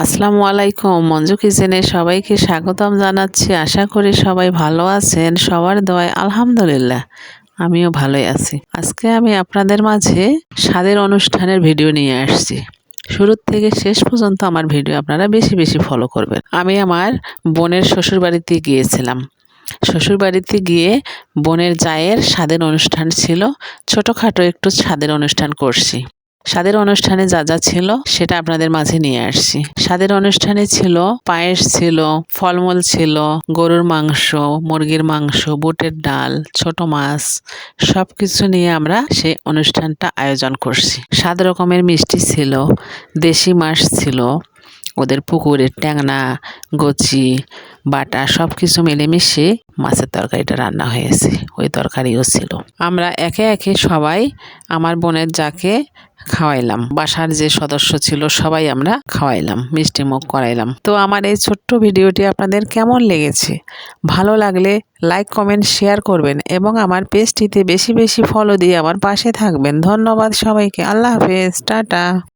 আসসালামু আলাইকুম। মঞ্জু কিচেনে সবাইকে স্বাগতম জানাচ্ছি। আশা করি সবাই ভালো আছেন। সবার দোয়ায় আলহামদুলিল্লাহ আমিও ভালোই আছি। আজকে আমি আপনাদের মাঝে স্বাদের অনুষ্ঠানের ভিডিও নিয়ে আসছি। শুরু থেকে শেষ পর্যন্ত আমার ভিডিও আপনারা বেশি বেশি ফলো করবেন। আমি আমার বোনের শ্বশুর বাড়িতে গিয়েছিলাম। শ্বশুর বাড়িতে গিয়ে বোনের জায়ের স্বাদের অনুষ্ঠান ছিল। ছোটোখাটো একটু স্বাদের অনুষ্ঠান করছি। স্বাদের অনুষ্ঠানে যা যা ছিল সেটা আপনাদের মাঝে নিয়ে আসছি। স্বাদের অনুষ্ঠানে ছিল পায়েস, ছিল ফলমূল, ছিল গরুর মাংস, মুরগির মাংস, বুটের ডাল, ছোট মাছ, সবকিছু নিয়ে আমরা সেই অনুষ্ঠানটা আয়োজন করছি। 7 রকমের মিষ্টি ছিল, দেশি মাছ ছিল, ওদের পুকুরের ট্যাংনা, গচি, বাটা সব কিছু মিলেমিশে মাছের তরকারিটা রান্না হয়েছে। ওই তরকারিও ছিল। আমরা একে একে সবাই আমার বোনের যাকে খাওয়াইলাম। বাসার যে সদস্য ছিল সবাই আমরা খাওয়াইলাম, মিষ্টি মুখ করাইলাম। তো আমার এই ছোট্ট ভিডিওটি আপনাদের কেমন লেগেছে? ভালো লাগলে লাইক, কমেন্ট, শেয়ার করবেন এবং আমার পেজটিতে বেশি বেশি ফলো দিয়ে আমার পাশে থাকবেন। ধন্যবাদ সবাইকে। আল্লাহ হাফেজ, টাটা।